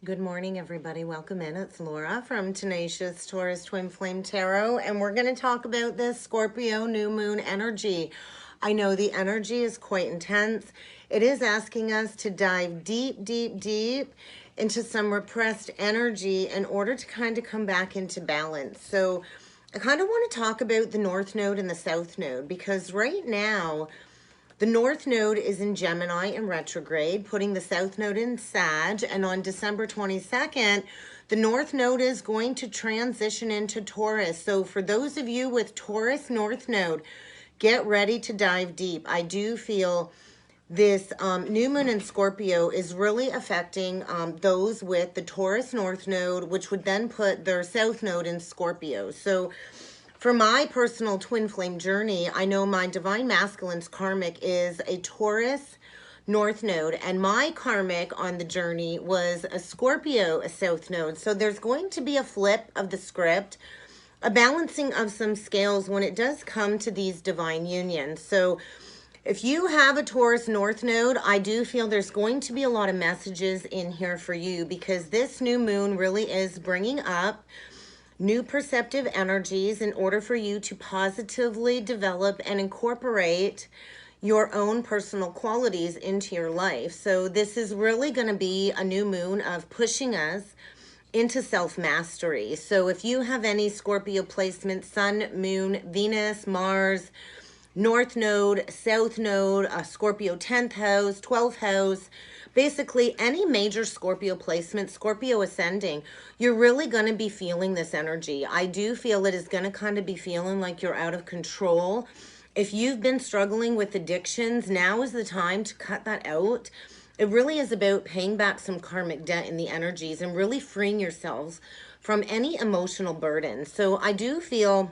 Good morning, everybody. Welcome in. It's Laura from Tenacious Taurus Twin Flame Tarot, and we're going to talk about this Scorpio new moon energy. I know the energy is quite intense. It is asking us to dive deep, deep, deep into some repressed energy in order to kind of come back into balance. So I kind of want to talk about the North Node and the South Node because right now, the North Node is in Gemini in retrograde, putting the South Node in Sag. And on December 22nd, the North Node is going to transition into Taurus. So for those of you with Taurus North Node, get ready to dive deep. I do feel this new moon in Scorpio is really affecting those with the Taurus North Node, which would then put their South Node in Scorpio. So for my personal twin flame journey, I know my divine masculine's karmic is a Taurus North Node, and my karmic on the journey was a Scorpio, a South Node. So there's going to be a flip of the script, a balancing of some scales when it does come to these divine unions. So if you have a Taurus North Node, I do feel there's going to be a lot of messages in here for you because this new moon really is bringing up new perceptive energies in order for you to positively develop and incorporate your own personal qualities into your life. So this is really going to be a new moon of pushing us into self-mastery. So if you have any Scorpio placement, Sun, Moon, Venus, Mars, North Node, South Node, Scorpio 10th house, 12th house, basically any major Scorpio placement, Scorpio ascending, you're really going to be feeling this energy. I do feel it is going to kind of be feeling like you're out of control. If you've been struggling with addictions, now is the time to cut that out. It really is about paying back some karmic debt in the energies and really freeing yourselves from any emotional burden. So I do feel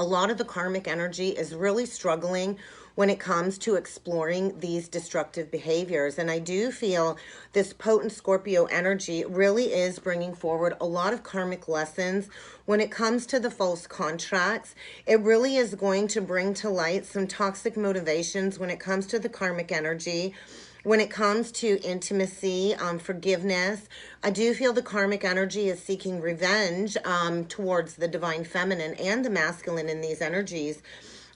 a lot of the karmic energy is really struggling when it comes to exploring these destructive behaviors. And I do feel this potent Scorpio energy really is bringing forward a lot of karmic lessons when it comes to the false contracts. It really is going to bring to light some toxic motivations when it comes to the karmic energy. When it comes to intimacy, forgiveness, I do feel the karmic energy is seeking revenge towards the divine feminine and the masculine in these energies.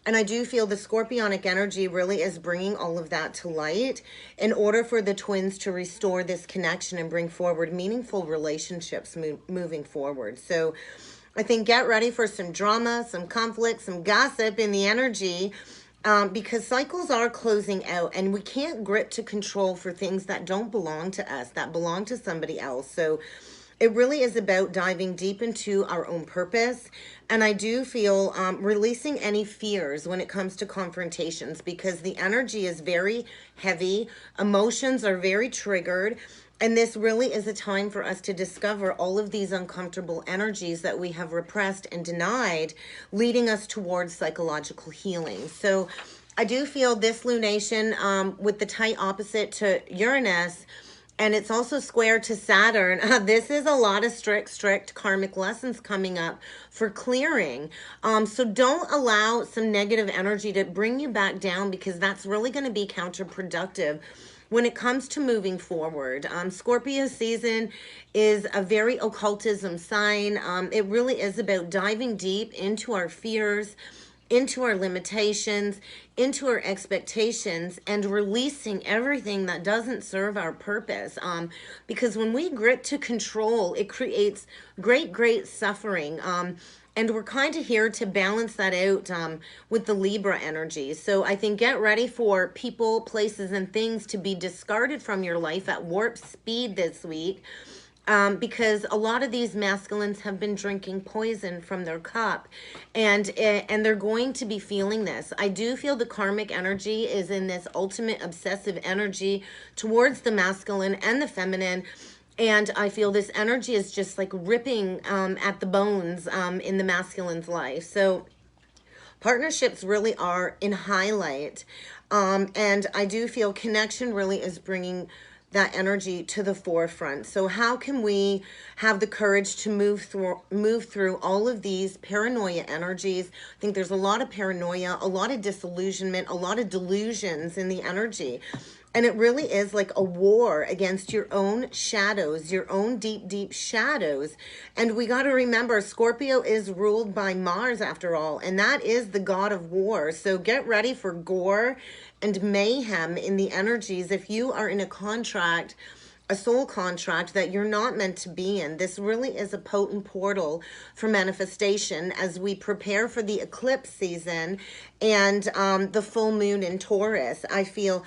And I do feel the scorpionic energy really is bringing all of that to light in order for the twins to restore this connection and bring forward meaningful relationships moving forward. So I think get ready for some drama, some conflict, some gossip in the energy. Because cycles are closing out and we can't grip to control for things that don't belong to us, that belong to somebody else. So it really is about diving deep into our own purpose. And I do feel releasing any fears when it comes to confrontations because the energy is very heavy. Emotions are very triggered. And this really is a time for us to discover all of these uncomfortable energies that we have repressed and denied, leading us towards psychological healing. So I do feel this lunation with the tight opposite to Uranus, and it's also square to Saturn. This is a lot of strict karmic lessons coming up for clearing. So don't allow some negative energy to bring you back down because that's really going to be counterproductive when it comes to moving forward. Scorpio season is a very occultism sign. It really is about diving deep into our fears, into our limitations, into our expectations, and releasing everything that doesn't serve our purpose. Because when we grip to control, it creates great suffering. And we're kind of here to balance that out with the Libra energy. So I think get ready for people, places, and things to be discarded from your life at warp speed this week. Because a lot of these masculines have been drinking poison from their cup and they're going to be feeling this. I do feel the karmic energy is in this ultimate obsessive energy towards the masculine and the feminine. And I feel this energy is just like ripping at the bones in the masculine's life. So partnerships really are in highlight. And I do feel connection really is bringing that energy to the forefront. So how can we have the courage to move through all of these paranoia energies? I think there's a lot of paranoia, a lot of disillusionment, a lot of delusions in the energy. And it really is like a war against your own shadows, your own deep, deep shadows. And we got to remember Scorpio is ruled by Mars after all, and that is the god of war. So get ready for gore and mayhem in the energies. If you are in a contract, a soul contract that you're not meant to be in, this really is a potent portal for manifestation as we prepare for the eclipse season and the full moon in Taurus. I feel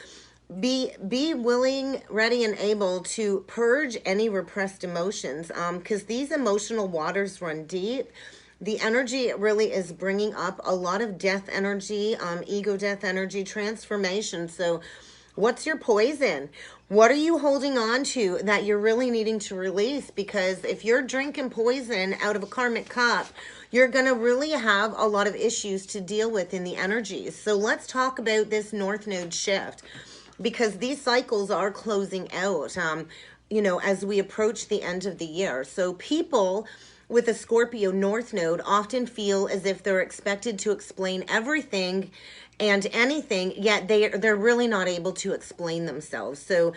be willing, ready, and able to purge any repressed emotions, because these emotional waters run deep. The energy really is bringing up a lot of death energy, ego death energy, transformation. So what's your poison? What are you holding on to that you're really needing to release? Because if you're drinking poison out of a karmic cup, you're going to really have a lot of issues to deal with in the energies. So let's talk about this North Node shift, because these cycles are closing out, as we approach the end of the year. So people with a Scorpio North Node often feel as if they're expected to explain everything and anything, yet they're really not able to explain themselves. So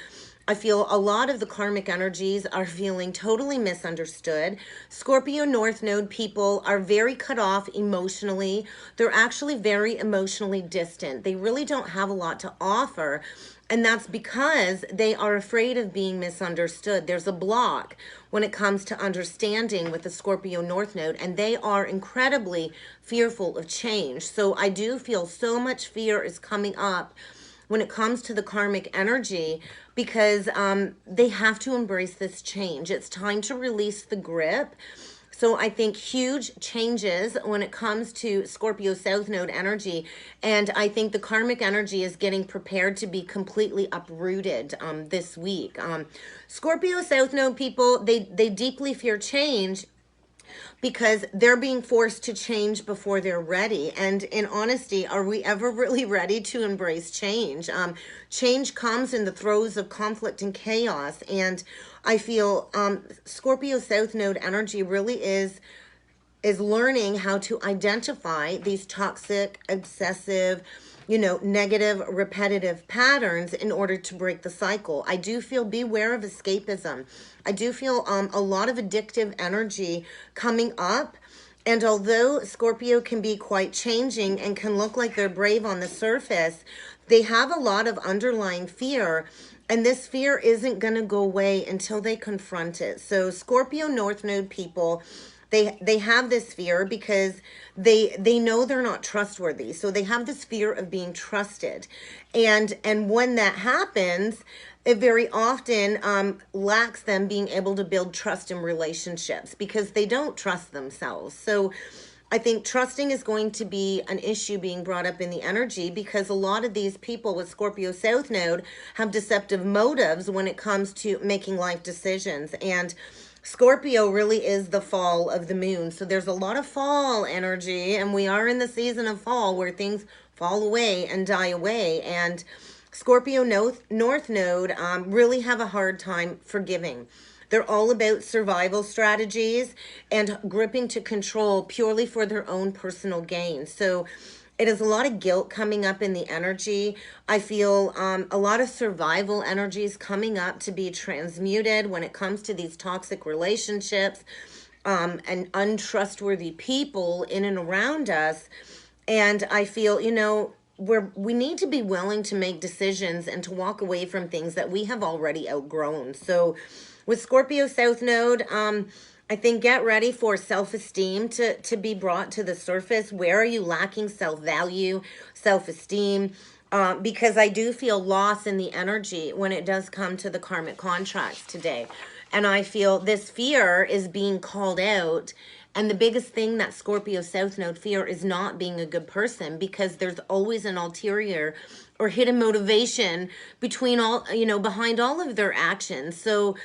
I feel a lot of the karmic energies are feeling totally misunderstood. Scorpio North Node people are very cut off emotionally. They're actually very emotionally distant. They really don't have a lot to offer. And that's because they are afraid of being misunderstood. There's a block when it comes to understanding with the Scorpio North Node, and they are incredibly fearful of change. So I do feel so much fear is coming up when it comes to the karmic energy, because they have to embrace this change. It's time to release the grip. So I think huge changes when it comes to Scorpio South Node energy. And I think the karmic energy is getting prepared to be completely uprooted this week. Scorpio South Node people, they deeply fear change because they're being forced to change before they're ready. And in honesty, are we ever really ready to embrace change? Change comes in the throes of conflict and chaos. And I feel Scorpio South Node energy really is learning how to identify these toxic, obsessive, negative, repetitive patterns in order to break the cycle. I do feel beware of escapism. I do feel a lot of addictive energy coming up. And although Scorpio can be quite changing and can look like they're brave on the surface, they have a lot of underlying fear. And this fear isn't going to go away until they confront it. So Scorpio North Node people, they have this fear because they know they're not trustworthy. So they have this fear of being trusted. And when that happens, it very often lacks them being able to build trust in relationships because they don't trust themselves. So I think trusting is going to be an issue being brought up in the energy, because a lot of these people with Scorpio South Node have deceptive motives when it comes to making life decisions. And Scorpio really is the fall of the moon. So there's a lot of fall energy, and we are in the season of fall where things fall away and die away. And Scorpio North Node really have a hard time forgiving. They're all about survival strategies and gripping to control purely for their own personal gain. So it is a lot of guilt coming up in the energy. I feel a lot of survival energies coming up to be transmuted when it comes to these toxic relationships and untrustworthy people in and around us. And I feel, we need to be willing to make decisions and to walk away from things that we have already outgrown. So with Scorpio South Node, I think get ready for self-esteem to be brought to the surface. Where are you lacking self-value, self-esteem? Because I do feel loss in the energy when it does come to the karmic contracts today. And I feel this fear is being called out. And the biggest thing that Scorpio South Node fear is not being a good person, because there's always an ulterior or hidden motivation behind all of their actions. So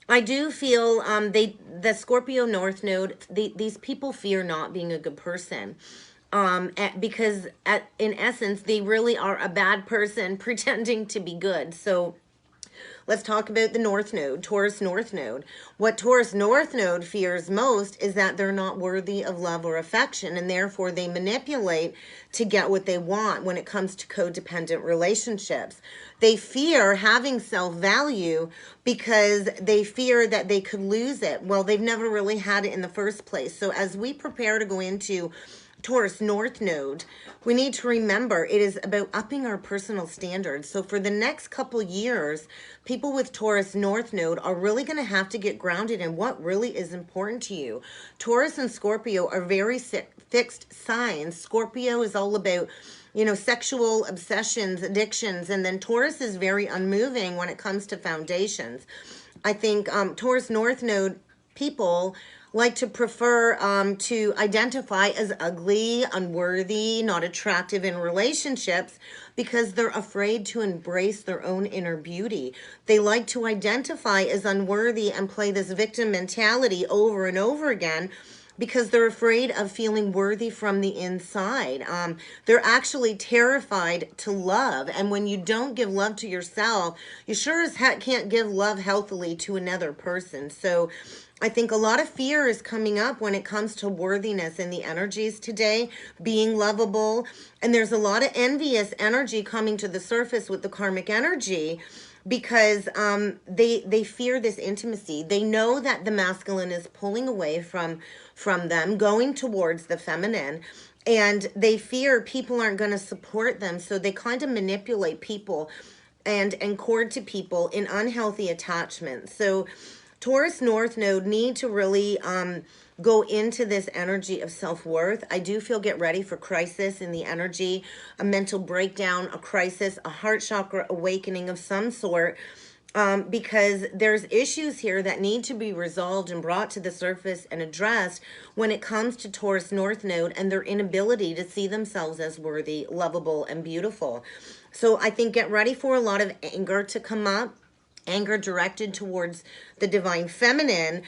I do feel the Scorpio North Node, these people fear not being a good person. Because in essence, they really are a bad person pretending to be good. So Let's talk about the North Node, Taurus North Node. What Taurus North Node fears most is that they're not worthy of love or affection, and therefore they manipulate to get what they want when it comes to codependent relationships. They fear having self-value because they fear that they could lose it. Well, they've never really had it in the first place. So as we prepare to go into Taurus North Node, we need to remember it is about upping our personal standards. So for the next couple years, people with Taurus North Node are really going to have to get grounded in what really is important to you. Taurus and Scorpio are very fixed signs. Scorpio is all about, sexual obsessions, addictions, and then Taurus is very unmoving when it comes to foundations. I think Taurus North Node people like to prefer to identify as ugly, unworthy, not attractive in relationships because they're afraid to embrace their own inner beauty. They like to identify as unworthy and play this victim mentality over and over again because they're afraid of feeling worthy from the inside. They're actually terrified to love. And when you don't give love to yourself, you sure as heck can't give love healthily to another person. So I think a lot of fear is coming up when it comes to worthiness in the energies today, being lovable. And there's a lot of envious energy coming to the surface with the karmic energy because they fear this intimacy. They know that the masculine is pulling away from them, going towards the feminine. And they fear people aren't going to support them. So they kind of manipulate people and cord to people in unhealthy attachments. So Taurus North Node need to really go into this energy of self-worth. I do feel get ready for crisis in the energy, a mental breakdown, a crisis, a heart chakra awakening of some sort, because there's issues here that need to be resolved and brought to the surface and addressed when it comes to Taurus North Node and their inability to see themselves as worthy, lovable, and beautiful. So I think get ready for a lot of anger to come up. Anger directed towards the divine feminine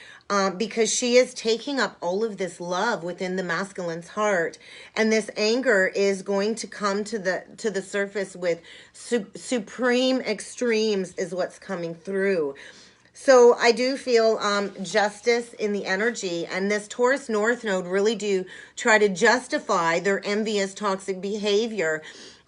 because she is taking up all of this love within the masculine's heart, and this anger is going to come to the surface with supreme extremes is what's coming through. So I do feel justice in the energy, and this Taurus North Node really do try to justify their envious toxic behavior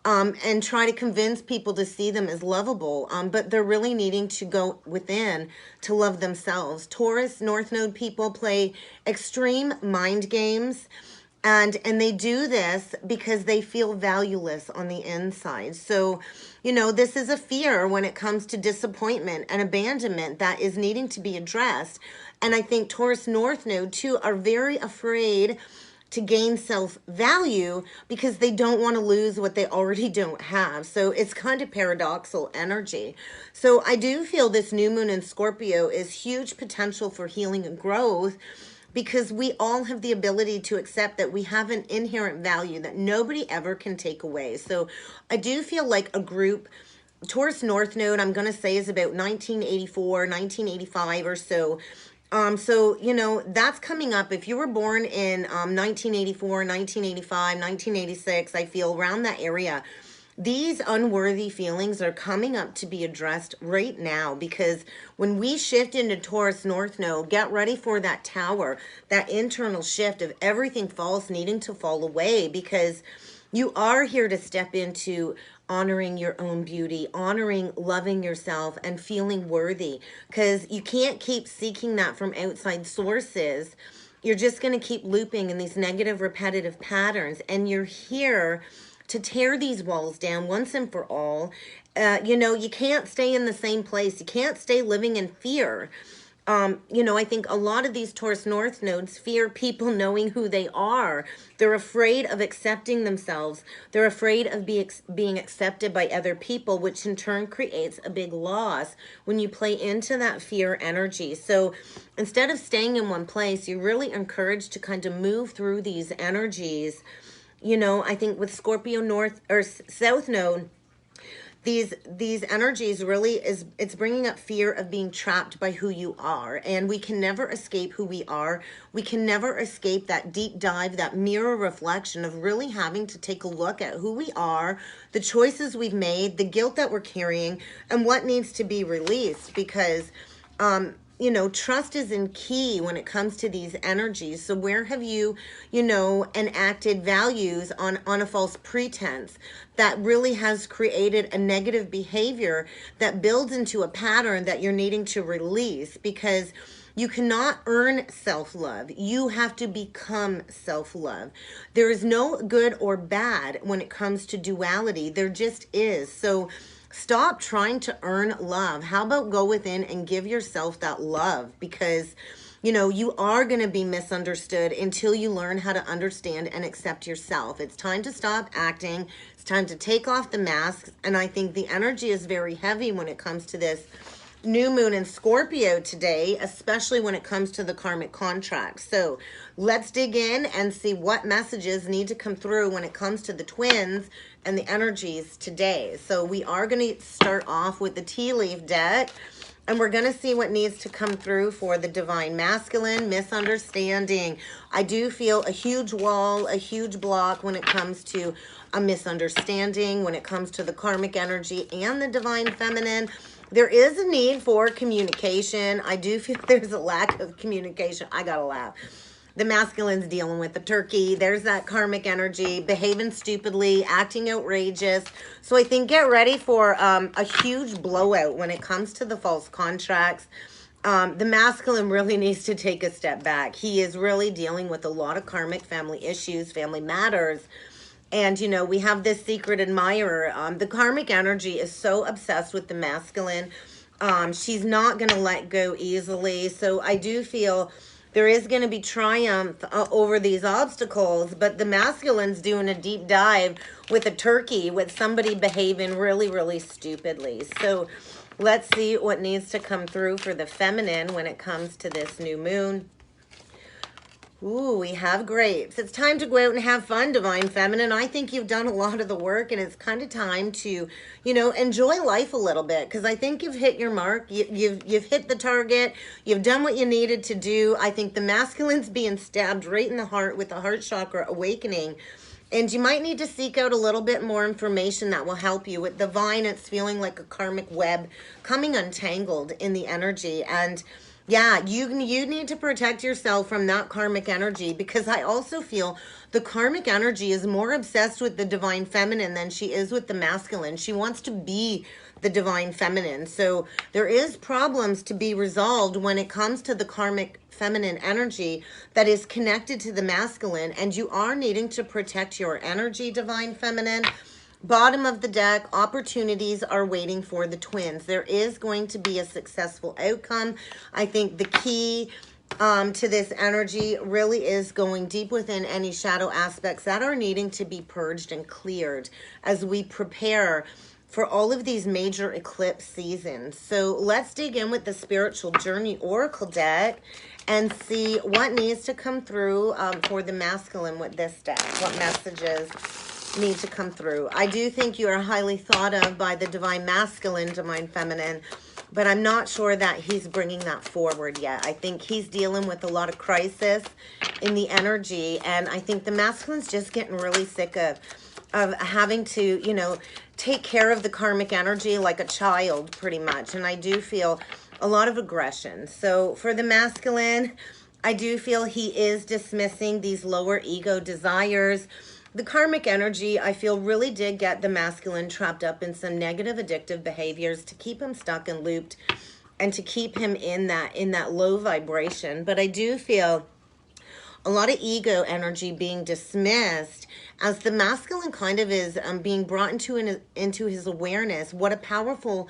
and try to convince people to see them as lovable, but they're really needing to go within to love themselves. Taurus North Node people play extreme mind games, and they do this because they feel valueless on the inside. So, this is a fear when it comes to disappointment and abandonment that is needing to be addressed. And I think Taurus North Node, too, are very afraid to gain self-value because they don't want to lose what they already don't have. So it's kind of paradoxical energy. So I do feel this new moon in Scorpio is huge potential for healing and growth because we all have the ability to accept that we have an inherent value that nobody ever can take away. So I do feel like a group, Taurus North Node, I'm going to say is about 1984, 1985 or so. So, that's coming up. If you were born in 1984, 1985, 1986, I feel around that area, these unworthy feelings are coming up to be addressed right now because when we shift into Taurus North Node, get ready for that tower, that internal shift of everything false needing to fall away because you are here to step into honoring your own beauty, honoring, loving yourself, and feeling worthy. Because you can't keep seeking that from outside sources. You're just going to keep looping in these negative, repetitive patterns. And you're here to tear these walls down once and for all. You can't stay in the same place. You can't stay living in fear. I think a lot of these Taurus North Nodes fear people knowing who they are. They're afraid of accepting themselves. They're afraid of being accepted by other people, which in turn creates a big loss when you play into that fear energy. So instead of staying in one place, you're really encouraged to kind of move through these energies. I think with Scorpio North or South Node, these energies really it's bringing up fear of being trapped by who you are, and we can never escape who we are. We can never escape that deep dive, that mirror reflection of really having to take a look at who we are, the choices we've made, the guilt that we're carrying, and what needs to be released. Because you know, trust is in key when it comes to these energies. So where have you, you know, enacted values on a false pretense that really has created a negative behavior that builds into a pattern that you're needing to release? Because you cannot earn self-love. You have to become self-love. There is no good or bad when it comes to duality. There just is. So stop trying to earn love. How about go within and give yourself that love? Because, you know, you are going to be misunderstood until you learn how to understand and accept yourself. It's time to stop acting. It's time to take off the masks. And I think the energy is very heavy when it comes to this new moon in Scorpio today, especially when it comes to the karmic contract. So let's dig in and see what messages need to come through when it comes to the twins and the energies today. So we are going to start off with the tea leaf deck, and we're going to see what needs to come through for the divine masculine. Misunderstanding. I do feel a huge wall, a huge block when it comes to a misunderstanding, when it comes to the karmic energy and the divine feminine. There is a need for communication. I do feel there's a lack of communication. I gotta laugh. The masculine's dealing with the turkey. There's that karmic energy, behaving stupidly, acting outrageous. So I think get ready for a huge blowout when it comes to the false contracts. The masculine really needs to take a step back. He is really dealing with a lot of karmic family issues, family matters. And, you know, we have this secret admirer. The karmic energy is so obsessed with the masculine. She's not going to let go easily. So I do feel there is going to be triumph over these obstacles. But the masculine's doing a deep dive with a turkey, with somebody behaving really, really stupidly. So let's see what needs to come through for the feminine when it comes to this new moon. Ooh, we have grapes. It's time to go out and have fun, divine feminine. I think you've done a lot of the work, and it's kind of time to, you know, enjoy life a little bit, because I think you've hit your mark. You've hit the target. You've done what you needed to do. I think the masculine's being stabbed right in the heart with the heart chakra awakening. And you might need to seek out a little bit more information that will help you. With the vine, it's feeling like a karmic web coming untangled in the energy. And yeah, you need to protect yourself from that karmic energy, because I also feel the karmic energy is more obsessed with the divine feminine than she is with the masculine. She wants to be the divine feminine. So there is problems to be resolved when it comes to the karmic feminine energy that is connected to the masculine, and you are needing to protect your energy, divine feminine. Bottom of the deck, opportunities are waiting for the twins. There is going to be a successful outcome. I think the key to this energy really is going deep within any shadow aspects that are needing to be purged and cleared as we prepare for all of these major eclipse seasons. So let's dig in with the Spiritual Journey Oracle deck and see what needs to come through for the masculine with this deck. What messages need to come through. I do think you are highly thought of by the divine masculine, divine feminine, but I'm not sure that he's bringing that forward yet. I think he's dealing with a lot of crisis in the energy, and I think the masculine's just getting really sick of having to, you know, take care of the karmic energy like a child, pretty much. And I do feel a lot of aggression. So for the masculine, I do feel he is dismissing these lower ego desires. The karmic energy, I feel, really did get the masculine trapped up in some negative addictive behaviors to keep him stuck and looped and to keep him in that low vibration. But I do feel a lot of ego energy being dismissed as the masculine kind of is being brought into his awareness. What a powerful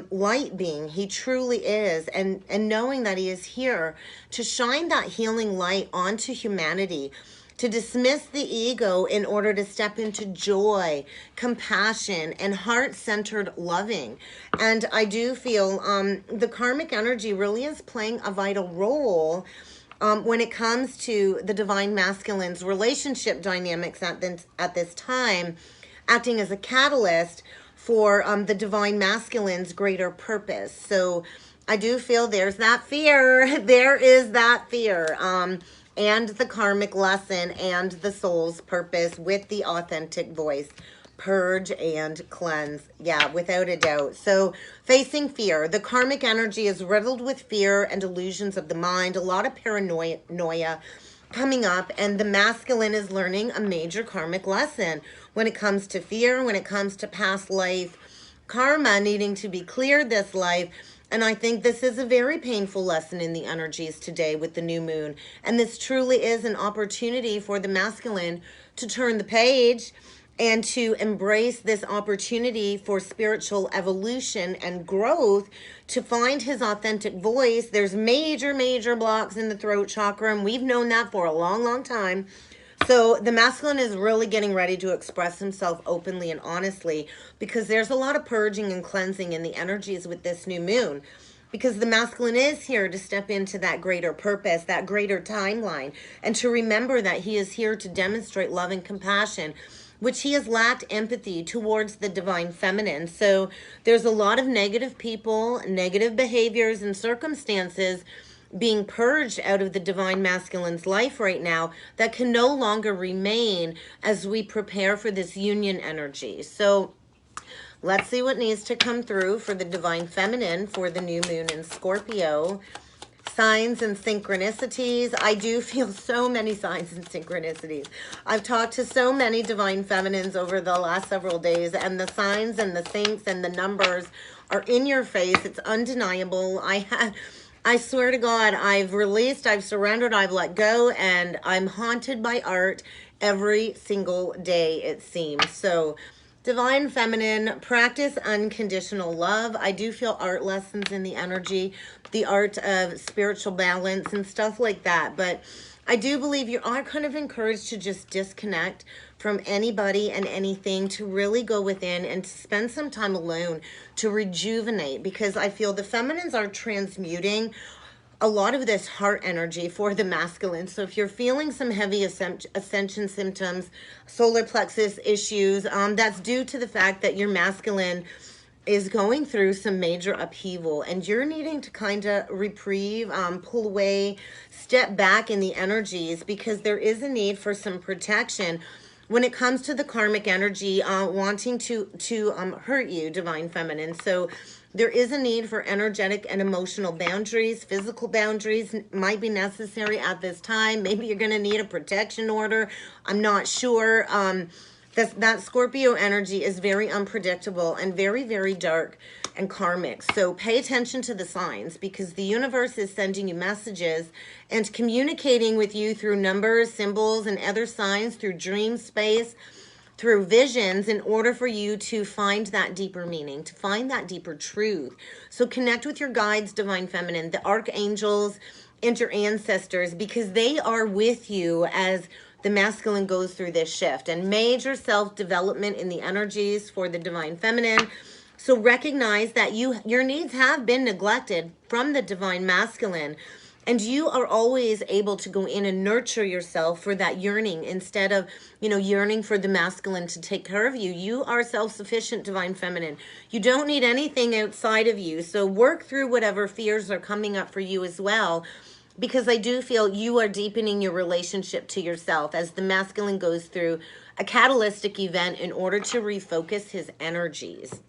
light being he truly is, and knowing that he is here to shine that healing light onto humanity, to dismiss the ego in order to step into joy, compassion, and heart-centered loving. And I do feel the karmic energy really is playing a vital role when it comes to the divine masculine's relationship dynamics at this time, acting as a catalyst for the divine masculine's greater purpose. So I do feel there's that fear. There is that fear. And the karmic lesson and the soul's purpose with the authentic voice. Purge and cleanse. Yeah, without a doubt. So facing fear. The karmic energy is riddled with fear and illusions of the mind. A lot of paranoia coming up, and the masculine is learning a major karmic lesson when it comes to fear, when it comes to past life karma needing to be cleared this life. And I think this is a very painful lesson in the energies today with the new moon. And this truly is an opportunity for the masculine to turn the page and to embrace this opportunity for spiritual evolution and growth, to find his authentic voice. There's major blocks in the throat chakra, and we've known that for a long time. So the masculine is really getting ready to express himself openly and honestly, because there's a lot of purging and cleansing in the energies with this new moon. Because the masculine is here to step into that greater purpose, that greater timeline, and to remember that he is here to demonstrate love and compassion, which he has lacked empathy towards the divine feminine. So there's a lot of negative people, negative behaviors and circumstances being purged out of the divine masculine's life right now that can no longer remain as we prepare for this union energy. So let's see what needs to come through for the divine feminine for the new moon in Scorpio. Signs and synchronicities. I do feel so many signs and synchronicities. I've talked to so many divine feminines over the last several days, and the signs and the syncs and the numbers are in your face. It's undeniable. I swear to God, I've released, I've surrendered, I've let go, and I'm haunted by art every single day, it seems. So divine feminine, practice unconditional love. I do feel art lessons in the energy, the art of spiritual balance and stuff like that. But I do believe you are kind of encouraged to just disconnect from anybody and anything, to really go within and to spend some time alone to rejuvenate, because I feel the feminines are transmuting a lot of this heart energy for the masculine. So if you're feeling some heavy ascension symptoms, solar plexus issues, that's due to the fact that your masculine is going through some major upheaval, and you're needing to kind of reprieve, pull away, step back in the energies, because there is a need for some protection when it comes to the karmic energy wanting to hurt you, divine feminine. So there is a need for energetic and emotional boundaries. Physical boundaries might be necessary at this time. Maybe you're going to need a protection order. I'm not sure. That Scorpio energy is very unpredictable and very dark and karmic. So pay attention to the signs, because the universe is sending you messages and communicating with you through numbers, symbols, and other signs, through dream space, through visions, in order for you to find that deeper meaning, to find that deeper truth. So connect with your guides, divine feminine, the archangels, and your ancestors, because they are with you as the masculine goes through this shift and major self-development in the energies for the divine feminine. So recognize that your needs have been neglected from the divine masculine, and you are always able to go in and nurture yourself for that yearning, instead of, yearning for the masculine to take care of you. You are self-sufficient, divine feminine. You don't need anything outside of you. So work through whatever fears are coming up for you as well, because I do feel you are deepening your relationship to yourself as the masculine goes through a catalytic event in order to refocus his energies.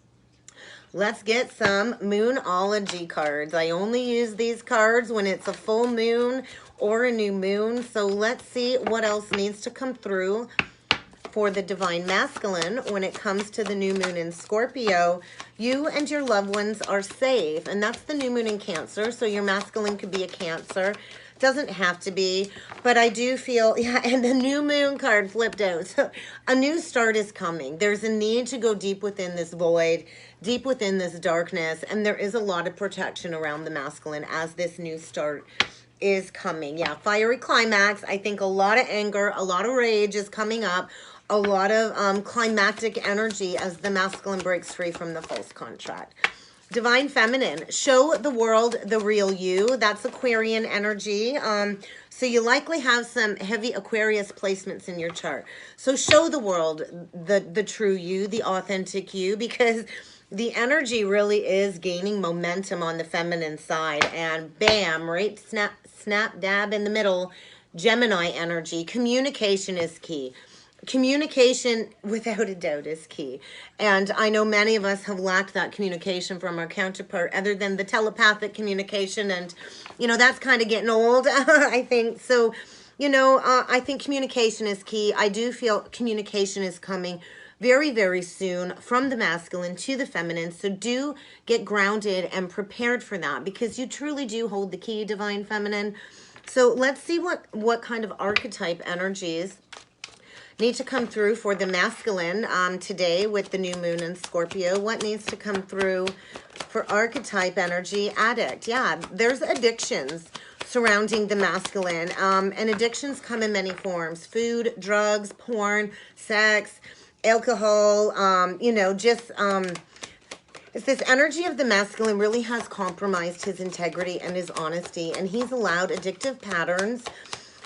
Let's get some Moonology cards. I only use these cards when it's a full moon or a new moon. So let's see what else needs to come through for the divine masculine when it comes to the new moon in Scorpio. You and your loved ones are safe, and that's the new moon in Cancer. So your masculine could be a Cancer. Doesn't have to be, but I do feel, and the new moon card flipped out. So a new start is coming. There's a need to go deep within this void, deep within this darkness, and there is a lot of protection around the masculine as this new start is coming. Yeah, fiery climax. I think a lot of anger, a lot of rage is coming up, a lot of climactic energy as the masculine breaks free from the false contract. Divine Feminine, show the world the real you. That's Aquarian energy. So you likely have some heavy Aquarius placements in your chart. So show the world the true you, the authentic you, because the energy really is gaining momentum on the feminine side. And bam, right snap dab in the middle, Gemini energy. Communication is key. Communication, without a doubt, is key. And I know many of us have lacked that communication from our counterpart, other than the telepathic communication. And, that's kind of getting old, I think. So, I think communication is key. I do feel communication is coming very, very soon from the masculine to the feminine. So do get grounded and prepared for that, because you truly do hold the key, Divine Feminine. So let's see what kind of archetype energies need to come through for the masculine today with the new moon in Scorpio. What needs to come through for archetype energy? Addict. Yeah, there's addictions surrounding the masculine. And addictions come in many forms: food, drugs, porn, sex, alcohol, it's this energy of the masculine really has compromised his integrity and his honesty, and he's allowed addictive patterns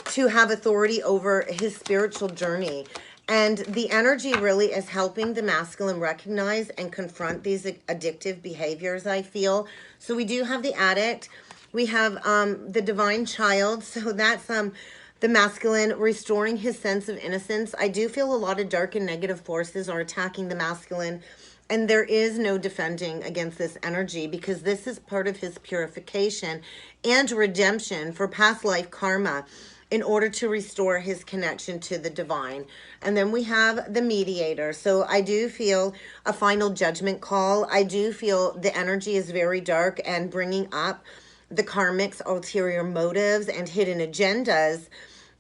to have authority over his spiritual journey. And the energy really is helping the masculine recognize and confront these addictive behaviors, I feel. So we do have the addict. We have the divine child. So that's the masculine restoring his sense of innocence. I do feel a lot of dark and negative forces are attacking the masculine. And there is no defending against this energy, because this is part of his purification and redemption for past life karma, in order to restore his connection to the divine. And then we have the mediator. So I do feel a final judgment call. I do feel the energy is very dark and bringing up the karmic's ulterior motives and hidden agendas.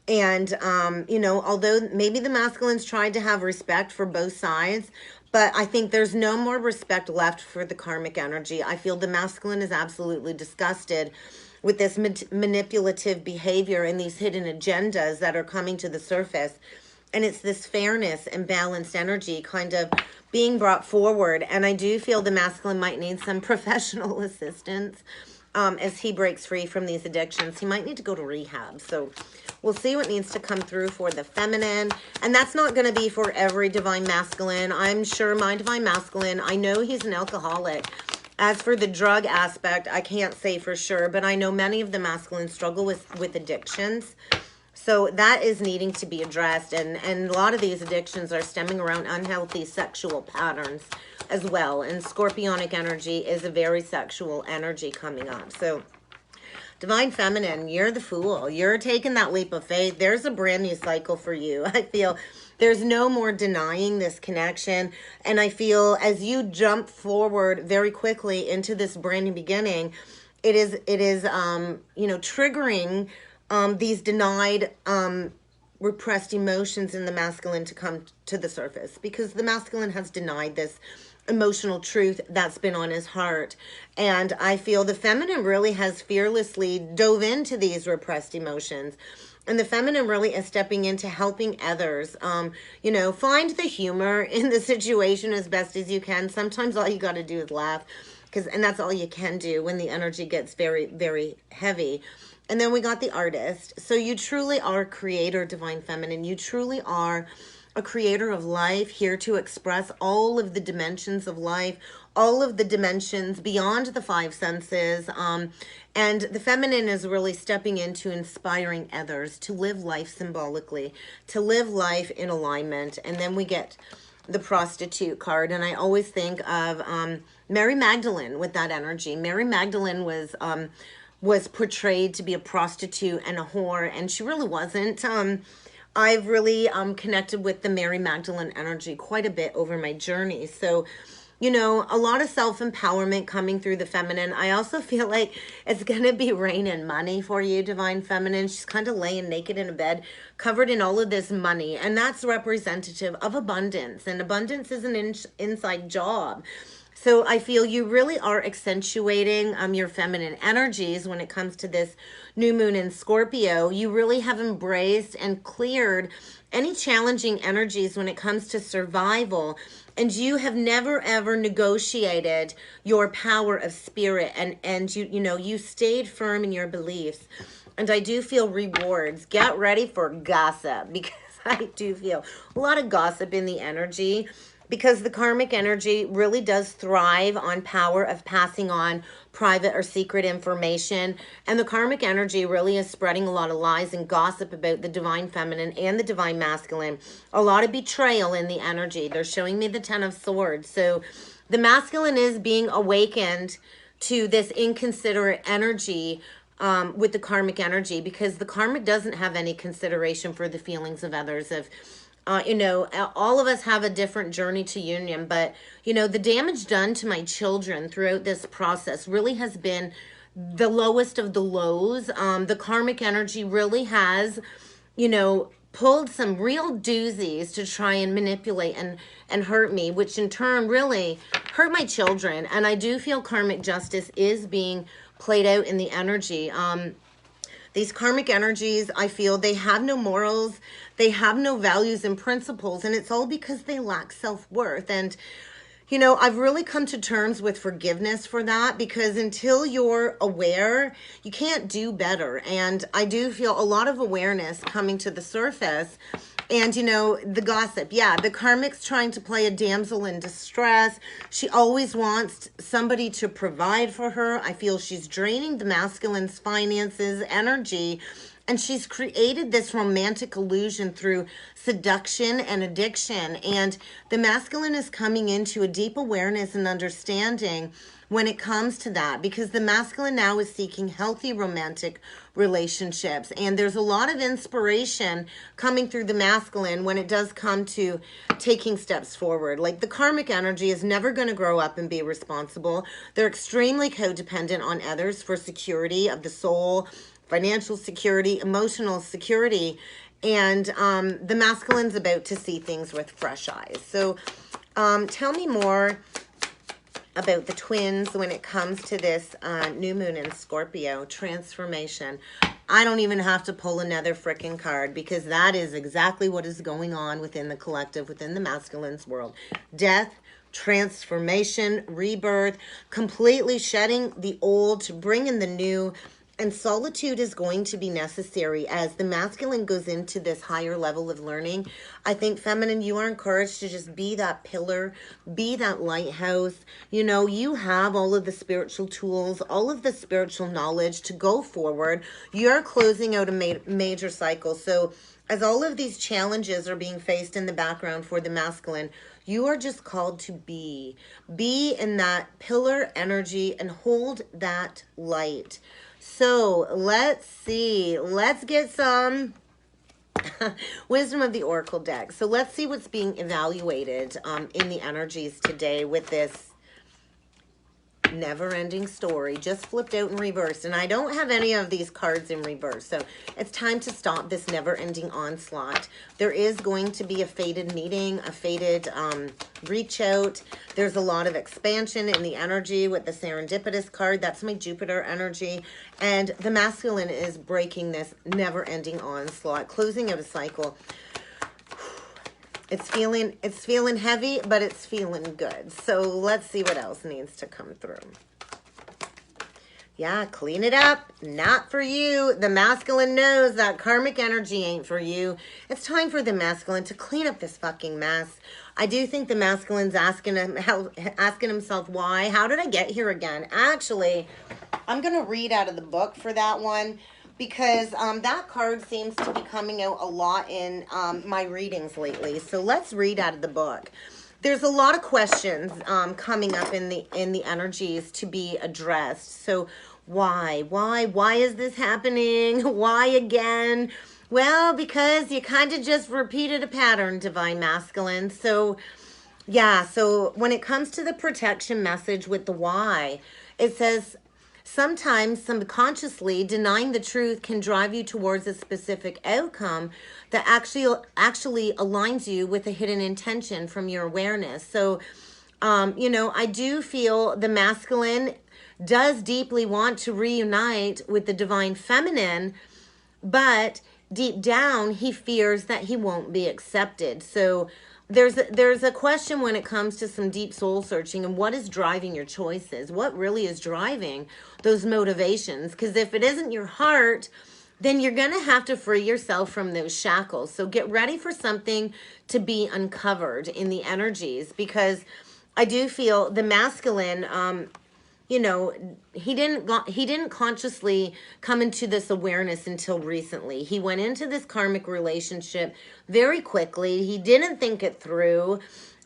And, although maybe the masculines tried to have respect for both sides, but I think there's no more respect left for the karmic energy. I feel the masculine is absolutely disgusted with this manipulative behavior and these hidden agendas that are coming to the surface. And it's this fairness and balanced energy kind of being brought forward. And I do feel the masculine might need some professional assistance as he breaks free from these addictions. He might need to go to rehab. So we'll see what needs to come through for the feminine. And that's not going to be for every divine masculine. I'm sure my divine masculine, I know he's an alcoholic. As for the drug aspect, I can't say for sure, but I know many of the masculines struggle with addictions. So that is needing to be addressed. And a lot of these addictions are stemming around unhealthy sexual patterns as well. And scorpionic energy is a very sexual energy coming up. So Divine Feminine, you're the fool. You're taking that leap of faith. There's a brand new cycle for you. I feel there's no more denying this connection. And I feel as you jump forward very quickly into this brand new beginning, it is triggering these denied, repressed emotions in the masculine to come to the surface, because the masculine has denied this emotional truth that's been on his heart. And I feel the feminine really has fearlessly dove into these repressed emotions. And the feminine really is stepping into helping others, find the humor in the situation as best as you can. Sometimes all you got to do is laugh, and that's all you can do when the energy gets very, very heavy. And then we got the artist. So you truly are a creator, Divine Feminine. You truly are a creator of life, here to express all of the dimensions of life, all of the dimensions beyond the five senses. And the feminine is really stepping into inspiring others to live life symbolically, to live life in alignment. And then we get the prostitute card. And I always think of Mary Magdalene with that energy. Mary Magdalene was portrayed to be a prostitute and a whore, and she really wasn't. I've really connected with the Mary Magdalene energy quite a bit over my journey. So, a lot of self-empowerment coming through the feminine. I also feel like it's going to be rain and money for you, Divine Feminine. She's kind of laying naked in a bed, covered in all of this money. And that's representative of abundance. And abundance is an inside job. So I feel you really are accentuating your feminine energies when it comes to this new moon in Scorpio. You really have embraced and cleared any challenging energies when it comes to survival and you have never ever negotiated your power of spirit, and you stayed firm in your beliefs. And I do feel rewards. Get ready for gossip, because I do feel a lot of gossip in the energy, because the karmic energy really does thrive on power of passing on private or secret information. And the karmic energy really is spreading a lot of lies and gossip about the divine feminine and the divine masculine. A lot of betrayal in the energy. They're showing me the 10 of Swords. So the masculine is being awakened to this inconsiderate energy with the karmic energy, because the karmic doesn't have any consideration for the feelings of others. All of us have a different journey to union, but the damage done to my children throughout this process really has been the lowest of the lows. The karmic energy really has pulled some real doozies to try and manipulate and hurt me, which in turn really hurt my children. And I do feel karmic justice is being played out in the energy. These karmic energies, I feel they have no morals, they have no values and principles, and it's all because they lack self-worth. And I've really come to terms with forgiveness for that, because until you're aware, you can't do better. And I do feel a lot of awareness coming to the surface. And, the gossip. Yeah, the karmic's trying to play a damsel in distress. She always wants somebody to provide for her. I feel she's draining the masculine's finances, energy, and she's created this romantic illusion through seduction and addiction. And the masculine is coming into a deep awareness and understanding when it comes to that, because the masculine now is seeking healthy romantic relationships. And there's a lot of inspiration coming through the masculine when it does come to taking steps forward. Like the karmic energy is never going to grow up and be responsible. They're extremely codependent on others for security of the soul, financial security, emotional security. And the masculine's about to see things with fresh eyes. So tell me more about the twins when it comes to this new moon in Scorpio, transformation. I don't even have to pull another freaking card, because that is exactly what is going on within the collective, within the masculine's world. Death, transformation, rebirth, completely shedding the old to bring in the new. And solitude is going to be necessary as the masculine goes into this higher level of learning. I think feminine, you are encouraged to just be that pillar, be that lighthouse. You have all of the spiritual tools, all of the spiritual knowledge to go forward. You're closing out a major cycle. So as all of these challenges are being faced in the background for the masculine, you are just called to be in that pillar energy and hold that light. So let's see. Let's get some wisdom of the Oracle deck. So let's see what's being evaluated in the energies today with this never-ending story. Just flipped out in reverse, and I don't have any of these cards in reverse, so it's time to stop this never-ending onslaught. There is going to be a fated meeting, a fated reach out. There's a lot of expansion in the energy with the serendipitous card. That's my Jupiter energy, and the masculine is breaking this never-ending onslaught, closing out a cycle. It's feeling heavy, but it's feeling good. So let's see what else needs to come through. Yeah, clean it up. Not for you. The masculine knows that karmic energy ain't for you. It's time for the masculine to clean up this fucking mess. I do think the masculine's asking himself why. How did I get here again? Actually, I'm going to read out of the book for that one, because that card seems to be coming out a lot in my readings lately. So let's read out of the book. There's a lot of questions coming up in the energies to be addressed. So why is this happening? Why again? Well, because you kind of just repeated a pattern, divine masculine. So yeah, so when it comes to the protection message with the why, it says, sometimes subconsciously denying the truth can drive you towards a specific outcome that actually aligns you with a hidden intention from your awareness. So, I do feel the masculine does deeply want to reunite with the divine feminine, but deep down he fears that he won't be accepted. So there's a question when it comes to some deep soul searching and what is driving your choices. What really is driving those motivations? Because if it isn't your heart, then you're going to have to free yourself from those shackles. So get ready for something to be uncovered in the energies, because I do feel the masculine, you know, he didn't consciously come into this awareness until recently. He went into this karmic relationship very quickly. He didn't think it through.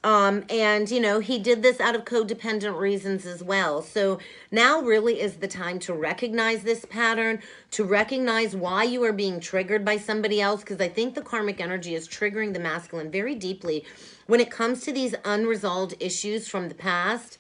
And, you know, he did this out of codependent reasons as well. So now really is the time to recognize this pattern, to recognize why you are being triggered by somebody else, because I think the karmic energy is triggering the masculine very deeply when it comes to these unresolved issues from the past.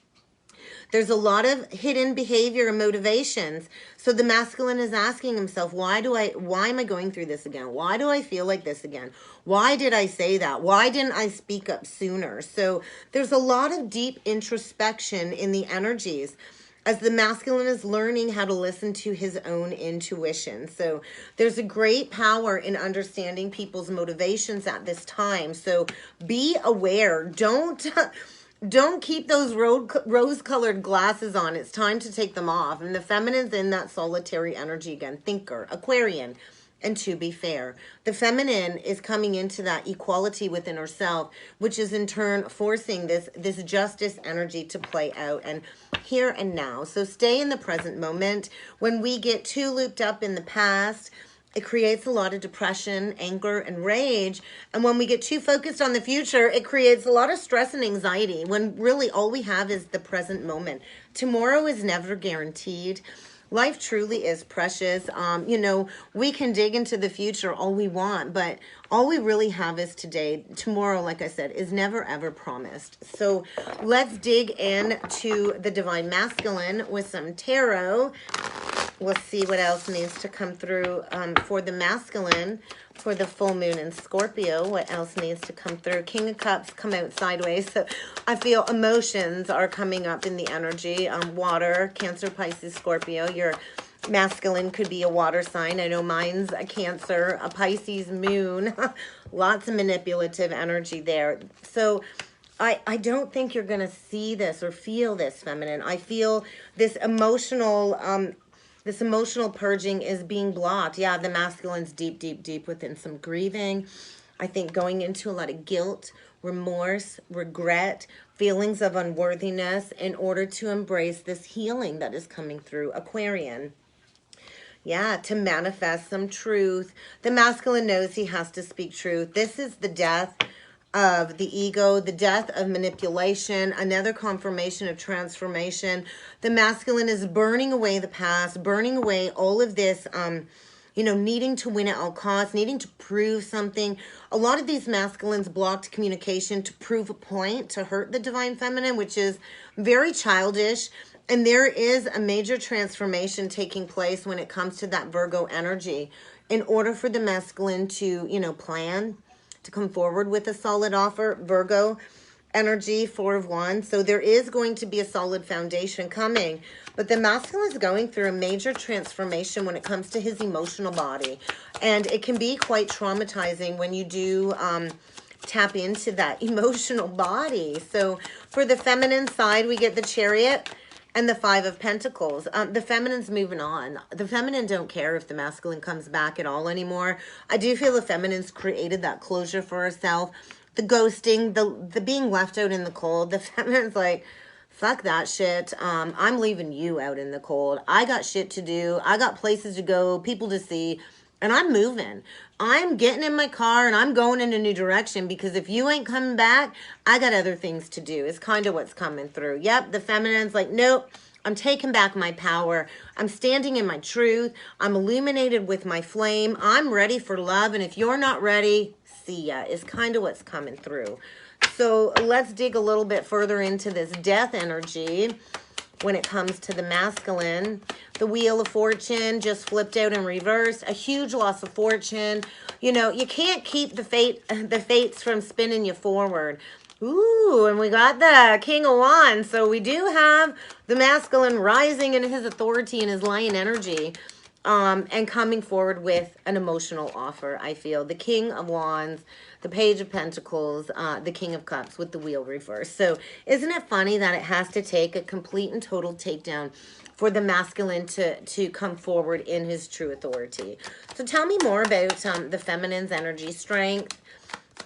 There's a lot of hidden behavior and motivations. So the masculine is asking himself, why am I going through this again? Why do I feel like this again? Why did I say that? Why didn't I speak up sooner? So there's a lot of deep introspection in the energies as the masculine is learning how to listen to his own intuition. So there's a great power in understanding people's motivations at this time. So be aware. Don't keep those rose-colored glasses on. It's time to take them off. And the feminine's in that solitary energy again. Thinker, Aquarian. And to be fair, the feminine is coming into that equality within herself, which is in turn forcing this justice energy to play out and here and now. So stay in the present moment. When we get too looped up in the past, it creates a lot of depression, anger, and rage. And when we get too focused on the future, it creates a lot of stress and anxiety when really all we have is the present moment. Tomorrow is never guaranteed. Life truly is precious. You know, we can dig into the future all we want, but all we really have is today. Tomorrow, like I said, is never ever promised. So let's dig into the Divine Masculine with some tarot. We'll see what else needs to come through for the masculine, for the full moon in Scorpio. What else needs to come through? King of Cups come out sideways. So I feel emotions are coming up in the energy. Water, Cancer, Pisces, Scorpio. Your masculine could be a water sign. I know mine's a Cancer, a Pisces moon. Lots of manipulative energy there. So I don't think you're going to see this or feel this, feminine. I feel this emotional purging is being blocked. Yeah, the masculine's deep, deep, deep within some grieving. I think going into a lot of guilt, remorse, regret, feelings of unworthiness in order to embrace this healing that is coming through. Aquarian. Yeah, to manifest some truth. The masculine knows he has to speak truth. This is the death of the ego, the death of manipulation, another confirmation of transformation. The masculine is burning away the past, burning away all of this, you know, needing to win at all costs, needing to prove something. A lot of these masculines blocked communication to prove a point, to hurt the divine feminine, which is very childish. And there is a major transformation taking place when it comes to that Virgo energy. In order for the masculine to, you know, plan, to come forward with a solid offer, Virgo energy, 4 of Wands. So there is going to be a solid foundation coming, but the masculine is going through a major transformation when it comes to his emotional body. And it can be quite traumatizing when you do tap into that emotional body. So for the feminine side, we get the Chariot and the 5 of Pentacles. The feminine's moving on. The feminine don't care if the masculine comes back at all anymore. I do feel the feminine's created that closure for herself. The ghosting, the being left out in the cold. The feminine's like, fuck that shit. I'm leaving you out in the cold. I got shit to do. I got places to go, people to see, and I'm moving. I'm getting in my car and I'm going in a new direction, because if you ain't coming back, I got other things to do. It's kind of what's coming through. Yep, the feminine's like, nope, I'm taking back my power. I'm standing in my truth. I'm illuminated with my flame. I'm ready for love. And if you're not ready, see ya, is kind of what's coming through. So let's dig a little bit further into this death energy. When it comes to the masculine, the Wheel of Fortune just flipped out in reverse. A huge loss of fortune. You know, you can't keep the fates from spinning you forward. Ooh, and we got the King of Wands. So we do have the masculine rising in his authority and his lion energy. and coming forward with an emotional offer, I feel. The King of Wands, the Page of Pentacles, the King of Cups with the wheel reversed. So isn't it funny that it has to take a complete and total takedown for the masculine to come forward in his true authority? So tell me more about the feminine's energy strength.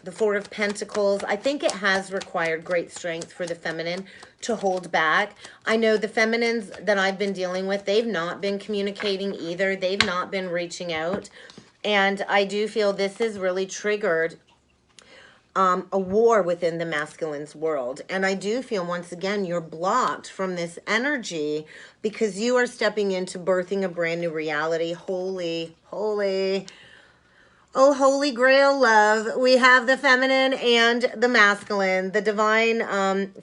The Four of Pentacles, I think it has required great strength for the feminine to hold back. I know the feminines that I've been dealing with, they've not been communicating either. They've not been reaching out. And I do feel this has really triggered a war within the masculine's world. And I do feel, once again, you're blocked from this energy because you are stepping into birthing a brand new reality. Holy, holy. Oh, holy grail love. We have the feminine and the masculine. The divine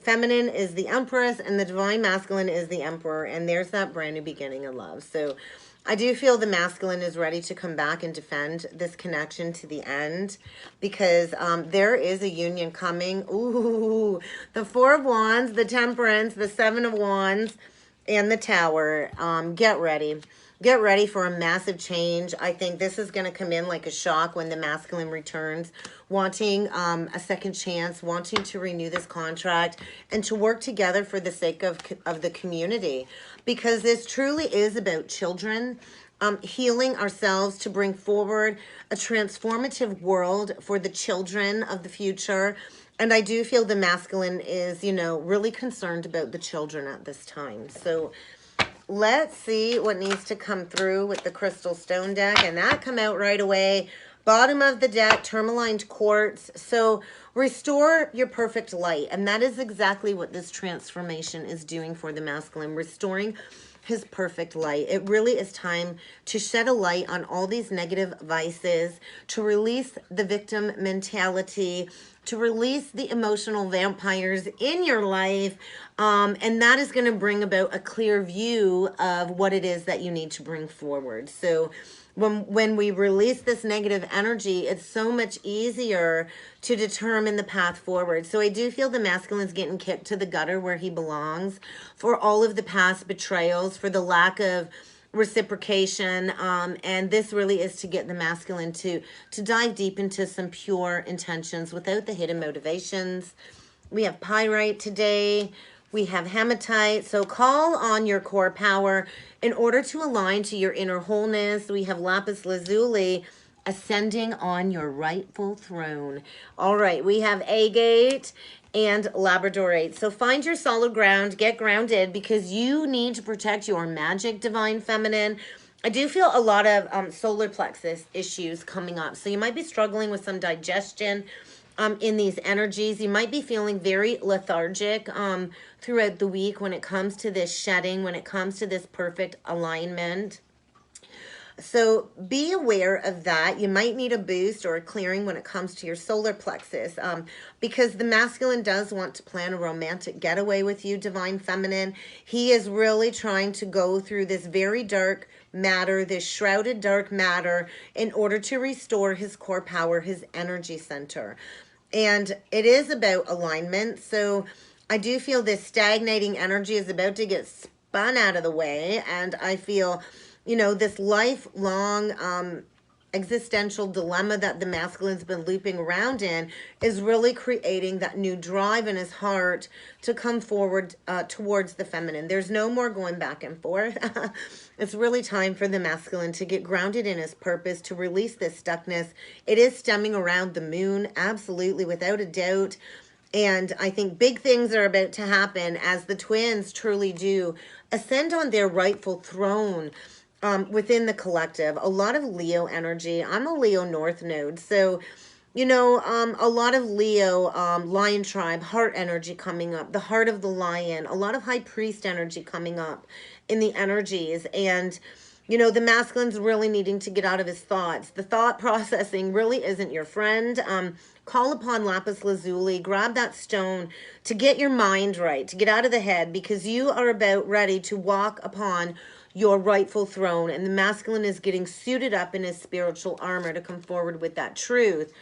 feminine is the empress and the divine masculine is the emperor. And there's that brand new beginning of love. So I do feel the masculine is ready to come back and defend this connection to the end because there is a union coming. Ooh, the Four of Wands, the Temperance, the Seven of Wands, and the Tower. Get ready. Get ready for a massive change. I think this is going to come in like a shock when the masculine returns, wanting a second chance, wanting to renew this contract and to work together for the sake of the community. Because this truly is about children, healing ourselves to bring forward a transformative world for the children of the future. And I do feel the masculine is, you know, really concerned about the children at this time. So let's see what needs to come through with the Crystal Stone deck. And that come out right away. Bottom of the deck, tourmalined quartz. So restore your perfect light. And that is exactly what this transformation is doing for the masculine. Restoring his perfect light. It really is time to shed a light on all these negative vices, to release the victim mentality, to release the emotional vampires in your life. And that is going to bring about a clear view of what it is that you need to bring forward. So when we release this negative energy, it's so much easier to determine the path forward. So I do feel the masculine's getting kicked to the gutter where he belongs for all of the past betrayals, for the lack of reciprocation, and this really is to get the masculine to dive deep into some pure intentions without the hidden motivations. We have pyrite today. We have hematite. So call on your core power in order to align to your inner wholeness. We have lapis lazuli, ascending on your rightful throne. All right, we have agate and labradorite. So find your solid ground, get grounded, because you need to protect your magic, divine feminine. I do feel a lot of solar plexus issues coming up. So you might be struggling with some digestion in these energies. You might be feeling very lethargic throughout the week when it comes to this shedding, when it comes to this perfect alignment. So be aware of that. You might need a boost or a clearing when it comes to your solar plexus, because the masculine does want to plan a romantic getaway with you, divine feminine. He is really trying to go through this very dark matter, this shrouded dark matter, in order to restore his core power, his energy center. And it is about alignment. So I do feel this stagnating energy is about to get spun out of the way. And I feel, you know, this lifelong existential dilemma that the masculine's been looping around in is really creating that new drive in his heart to come forward towards the feminine. There's no more going back and forth. It's really time for the masculine to get grounded in his purpose, to release this stuckness. It is stemming around the moon, absolutely, without a doubt. And I think big things are about to happen as the twins truly do ascend on their rightful throne within the collective. A lot of Leo energy. I'm a Leo North node. So, you know, a lot of Leo, lion tribe, heart energy coming up. The heart of the lion. A lot of high priest energy coming up in the energies. And, you know, the masculine's really needing to get out of his thoughts. The thought processing really isn't your friend. Call upon lapis lazuli. Grab that stone to get your mind right, to get out of the head, because you are about ready to walk upon your rightful throne. And the masculine is getting suited up in his spiritual armor to come forward with that truth.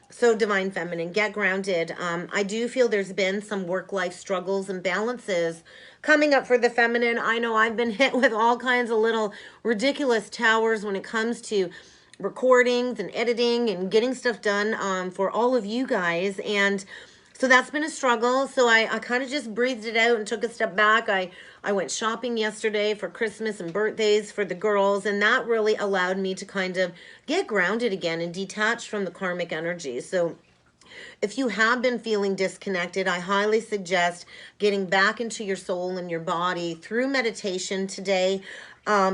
So divine feminine, get grounded. I do feel there's been some work-life struggles and balances coming up for the feminine. I know I've been hit with all kinds of little ridiculous towers when it comes to recordings and editing and getting stuff done for all of you guys. And so that's been a struggle. So I kind of just breathed it out and took a step back. I went shopping yesterday for Christmas and birthdays for the girls, and that really allowed me to kind of get grounded again and detach from the karmic energy. So if you have been feeling disconnected, I highly suggest getting back into your soul and your body through meditation today,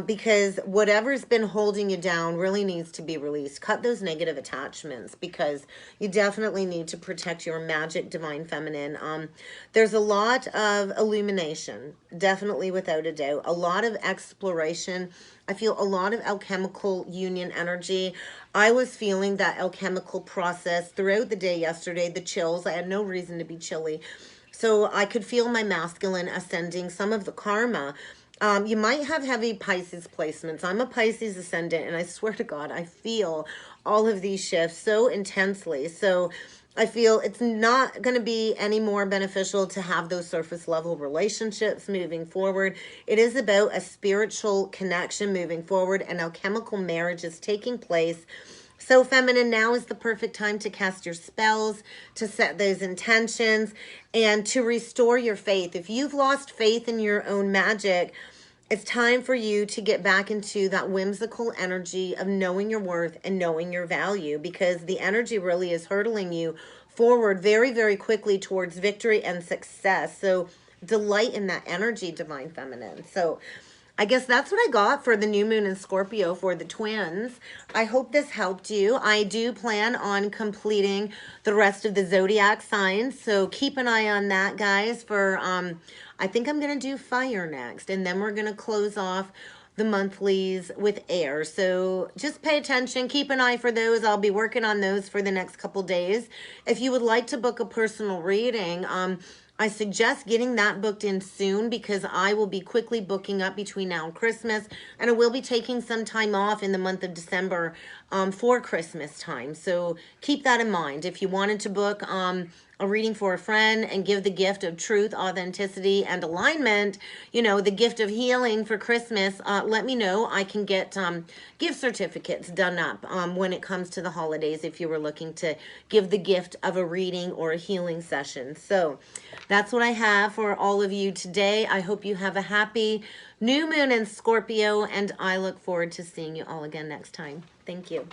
because whatever's been holding you down really needs to be released. Cut those negative attachments, because you definitely need to protect your magic divine feminine. There's a lot of illumination, definitely, without a doubt. A lot of exploration. I feel a lot of alchemical union energy. I was feeling that alchemical process throughout the day yesterday, the chills. I had no reason to be chilly. So I could feel my masculine ascending, some of the karma. You might have heavy Pisces placements. I'm a Pisces ascendant, and I swear to God, I feel all of these shifts so intensely. So I feel it's not going to be any more beneficial to have those surface level relationships moving forward. It is about a spiritual connection moving forward, and alchemical marriage is taking place. So feminine, now is the perfect time to cast your spells, to set those intentions, and to restore your faith. If you've lost faith in your own magic, it's time for you to get back into that whimsical energy of knowing your worth and knowing your value, because the energy really is hurtling you forward very, very quickly towards victory and success. So delight in that energy, divine feminine. So I guess that's what I got for the new moon in Scorpio for the twins. I hope this helped you. I do plan on completing the rest of the zodiac signs, so keep an eye on that, guys, for I think I'm going to do fire next, and then we're going to close off the monthlies with air. So just pay attention, keep an eye for those. I'll be working on those for the next couple days. If you would like to book a personal reading, I suggest getting that booked in soon, because I will be quickly booking up between now and Christmas, and I will be taking some time off in the month of December for Christmas time. So keep that in mind. If you wanted to book a reading for a friend and give the gift of truth, authenticity, and alignment, you know, the gift of healing for Christmas, let me know. I can get gift certificates done up when it comes to the holidays, if you were looking to give the gift of a reading or a healing session. So that's what I have for all of you today. I hope you have a happy new moon in Scorpio, and I look forward to seeing you all again next time. Thank you.